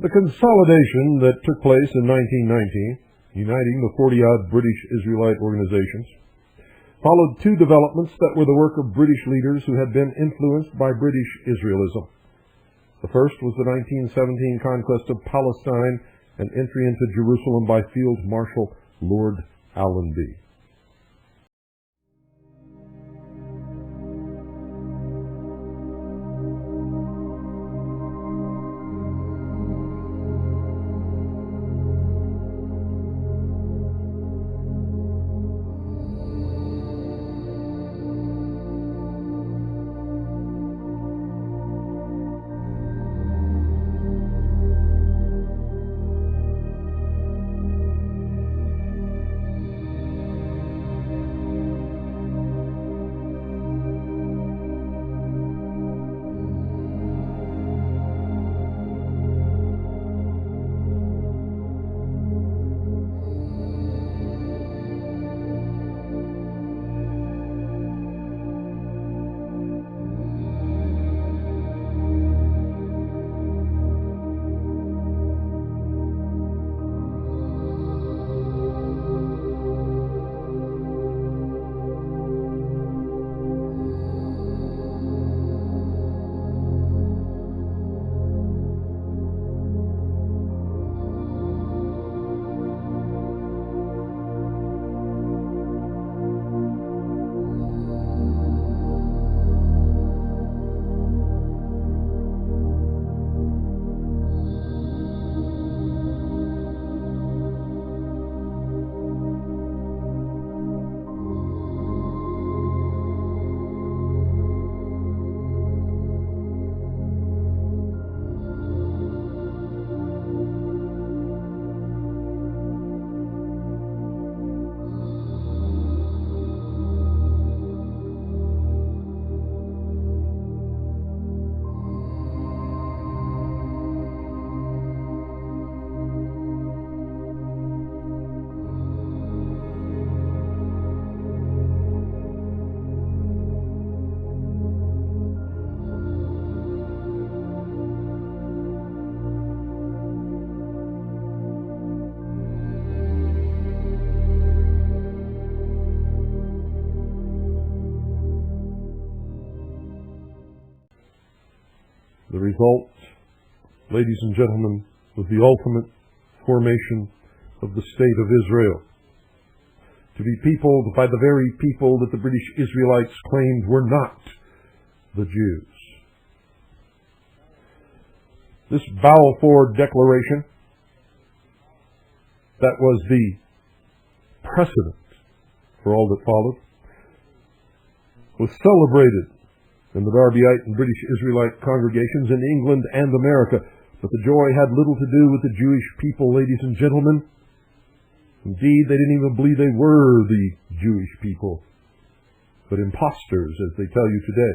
The consolidation that took place in 1919, uniting the 40-odd British Israelite organizations, followed two developments that were the work of British leaders who had been influenced by British Israelism. The first was the 1917 conquest of Palestine and entry into Jerusalem by Field Marshal Lord Allenby. The result, ladies and gentlemen, was the ultimate formation of the State of Israel, to be peopled by the very people that the British Israelites claimed were not the Jews. This Balfour Declaration, that was the precedent for all that followed, was celebrated in the Darbyite and British Israelite congregations in England and America. But the joy had little to do with the Jewish people, ladies and gentlemen. Indeed, they didn't even believe they were the Jewish people, but impostors, as they tell you today.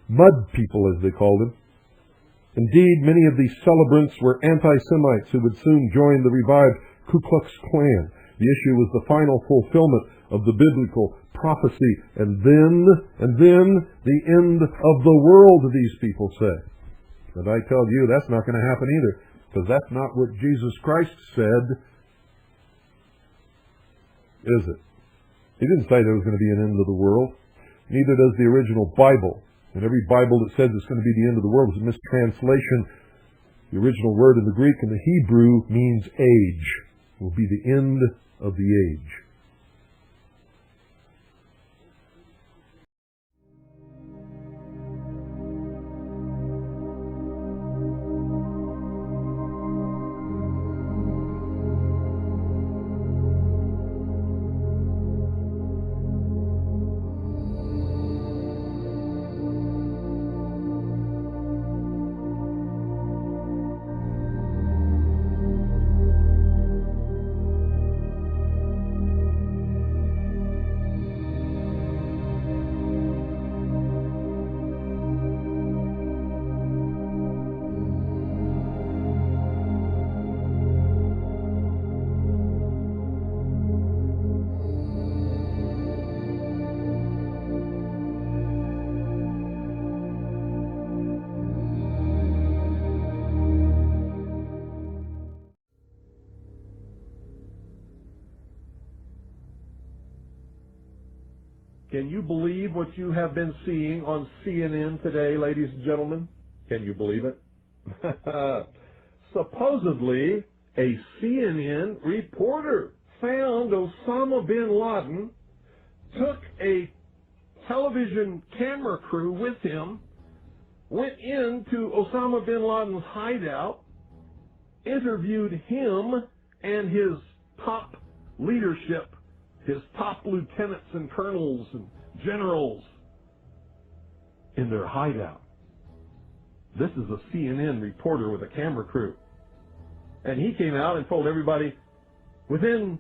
Mud people, as they called them. Indeed, many of these celebrants were anti-Semites who would soon join the revived Ku Klux Klan. The issue was the final fulfillment of the biblical prophecy, and then the end of the world, these people say. But I tell you, that's not going to happen either, because that's not what Jesus Christ said, is it? He didn't say there was going to be an end of the world. Neither does the original Bible. And every Bible that says it's going to be the end of the world is a mistranslation. The original word in the Greek and the Hebrew means age. It will be the end of the age. you believe what you have been seeing on CNN today, ladies and gentlemen? Can you believe it? Supposedly, a CNN reporter found Osama bin Laden, took a television camera crew with him, went into Osama bin Laden's hideout, interviewed him and his top leadership, his top lieutenants and colonels and generals in their hideout. This is a CNN reporter with a camera crew. And he came out and told everybody, within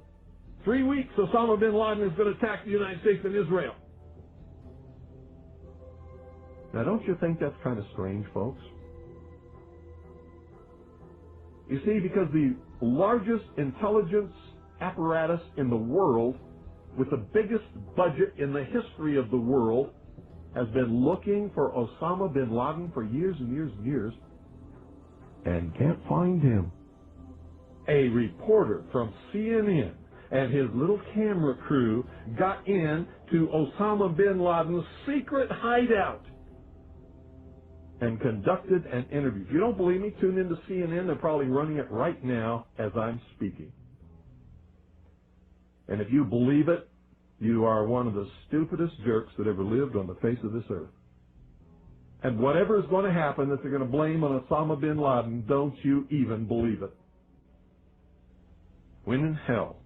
3 weeks, Osama bin Laden is going to attack the United States and Israel. Now, don't you think that's kind of strange, folks? You see, because the largest intelligence apparatus in the world, with the biggest budget in the history of the world, has been looking for Osama bin Laden for years and years and years, and can't find him. A reporter from CNN and his little camera crew got in to Osama bin Laden's secret hideout and conducted an interview. If you don't believe me, tune into CNN. They're probably running it right now as I'm speaking. And if you believe it, you are one of the stupidest jerks that ever lived on the face of this earth. And whatever is going to happen that they're going to blame on Osama bin Laden, don't you even believe it. When in hell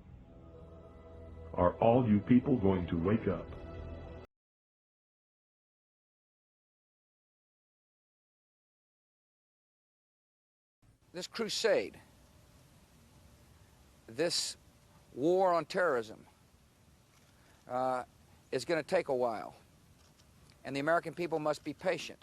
are all you people going to wake up? This crusade, this war on terrorism, is going to take a while, and the American people must be patient.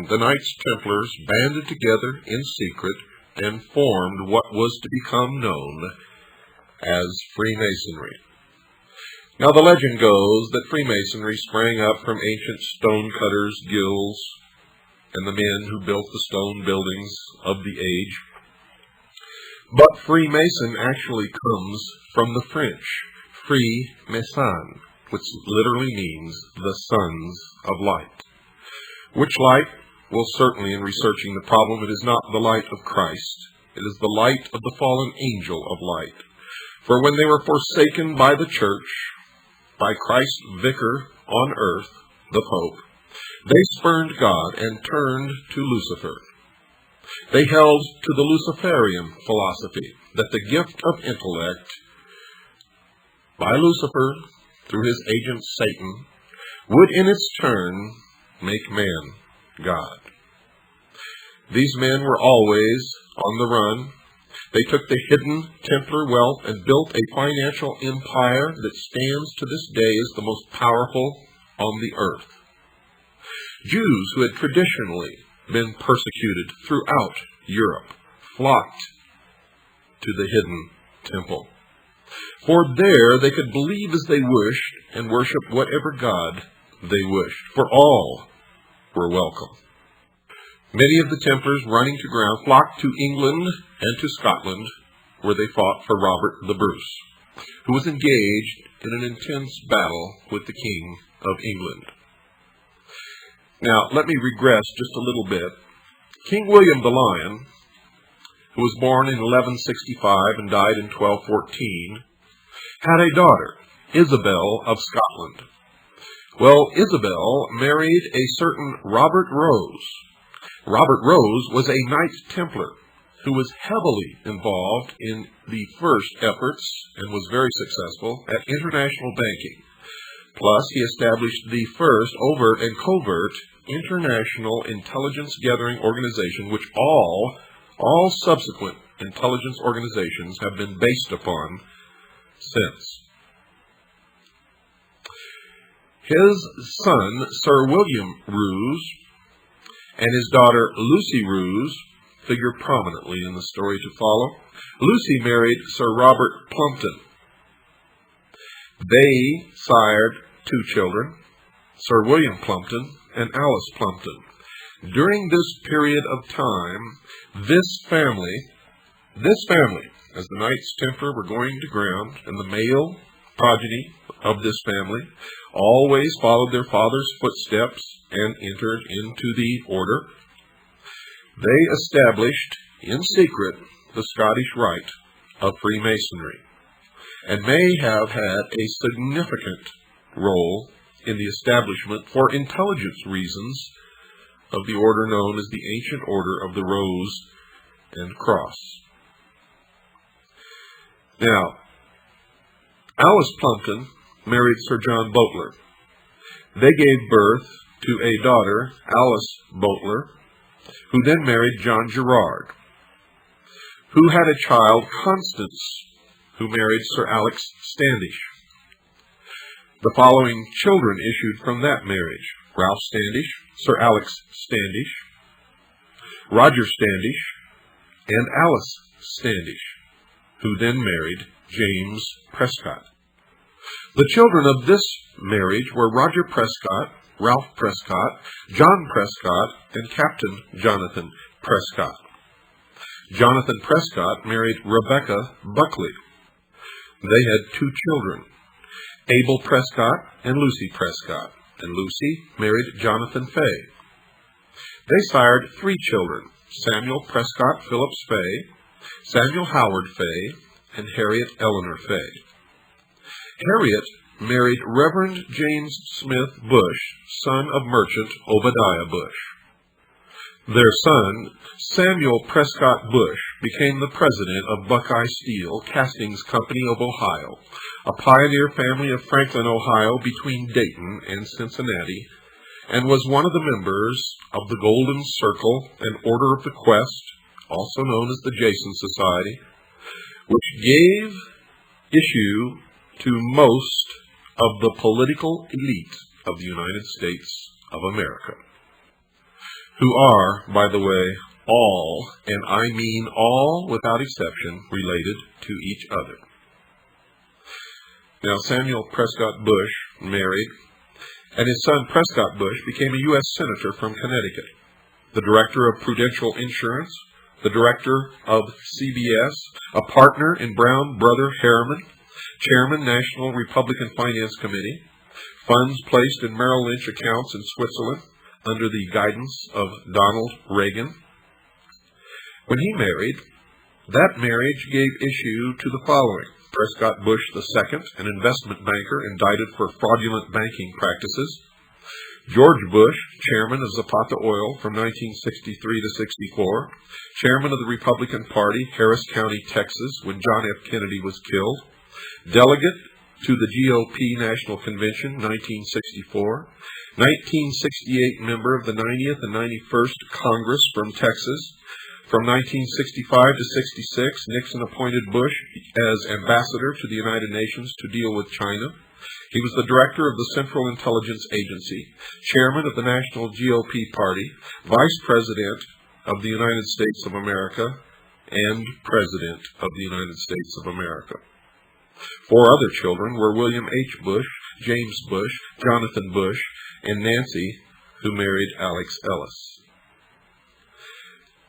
The Knights Templars banded together in secret and formed what was to become known as Freemasonry. Now the legend goes that Freemasonry sprang up from ancient stonecutters' guilds and the men who built the stone buildings of the age. But Freemason actually comes from the French, Free Mason, which literally means the sons of light. Which light? Well, certainly in researching the problem, it is not the light of Christ. It is the light of the fallen angel of light. For when they were forsaken by the church, by Christ's vicar on earth, the Pope, they spurned God and turned to Lucifer. They held to the Luciferian philosophy that the gift of intellect by Lucifer, through his agent Satan, would in its turn make man God. These men were always on the run. They took the hidden Templar wealth and built a financial empire that stands to this day as the most powerful on the earth. Jews who had traditionally been persecuted throughout Europe flocked to the hidden temple. For there they could believe as they wished and worship whatever god they wished, for all were welcome. Many of the Templars running to ground flocked to England and to Scotland, where they fought for Robert the Bruce, who was engaged in an intense battle with the King of England. Now, let me regress just a little bit. King William the Lion, who was born in 1165 and died in 1214, had a daughter, Isabel of Scotland. Well, Isabel married a certain Robert Rose. Robert Rose was a Knight Templar who was heavily involved in the first efforts and was very successful at international banking. Plus, he established the first overt and covert international intelligence gathering organization, which all subsequent intelligence organizations have been based upon since. His son, Sir William Roos, and his daughter Lucy Roos figure prominently in the story to follow. Lucy married Sir Robert Plumpton. They sired two children, Sir William Plumpton and Alice Plumpton. During this period of time, this family, as the Knights Templar were going to ground, and the male progeny of this family always followed their father's footsteps and entered into the order. They established in secret the Scottish rite of Freemasonry, and may have had a significant role in the establishment, for intelligence reasons, of the order known as the Ancient Order of the Rose and Cross. Now, Alice Plumpton married Sir John Boteler. They gave birth to a daughter, Alice Boteler, who then married John Gerard, who had a child, Constance, who married Sir Alex Standish. The following children issued from that marriage: Ralph Standish, Sir Alex Standish, Roger Standish, and Alice Standish, who then married James Prescott. The children of this marriage were Roger Prescott, Ralph Prescott, John Prescott, and Captain Jonathan Prescott. Jonathan Prescott married Rebecca Buckley. They had two children, Abel Prescott and Lucy Prescott, and Lucy married Jonathan Fay. They sired three children, Samuel Prescott Phillips Fay, Samuel Howard Fay, and Harriet Eleanor Fay. Harriet married Reverend James Smith Bush, son of merchant Obadiah Bush. Their son, Samuel Prescott Bush, became the president of Buckeye Steel Castings Company of Ohio, a pioneer family of Franklin, Ohio, between Dayton and Cincinnati, and was one of the members of the Golden Circle and Order of the Quest, also known as the Jason Society, which gave issue to most of the political elite of the United States of America, who are, by the way, all, and I mean all without exception, related to each other. Now, Samuel Prescott Bush married, and his son Prescott Bush became a U.S. Senator from Connecticut, the Director of Prudential Insurance, the Director of CBS, a partner in Brown Brother Harriman, Chairman, National Republican Finance Committee, funds placed in Merrill Lynch accounts in Switzerland under the guidance of Donald Reagan. When he married, that marriage gave issue to the following: Prescott Bush II, an investment banker indicted for fraudulent banking practices; George Bush, chairman of Zapata Oil from 1963 to 64, chairman of the Republican Party, Harris County, Texas, when John F. Kennedy was killed; delegate to the GOP National Convention, 1964, 1968 member of the 90th and 91st Congress from Texas, From 1965 to 66, Nixon appointed Bush as ambassador to the United Nations to deal with China. He was the director of the Central Intelligence Agency, chairman of the National GOP Party, vice president of the United States of America, and president of the United States of America. 4 other children were William H. Bush, James Bush, Jonathan Bush, and Nancy, who married Alex Ellis.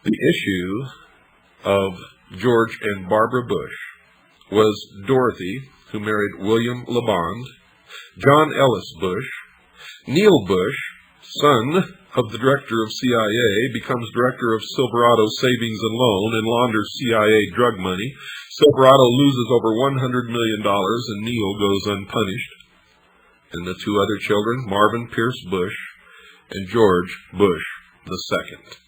The issue of George and Barbara Bush was Dorothy, who married William LeBond, John Ellis Bush, Neil Bush, son of the director of CIA, becomes director of Silverado Savings and Loan and launders CIA drug money. Silverado loses over $100 million and Neil goes unpunished. And the 2 other children, Marvin Pierce Bush and George Bush II.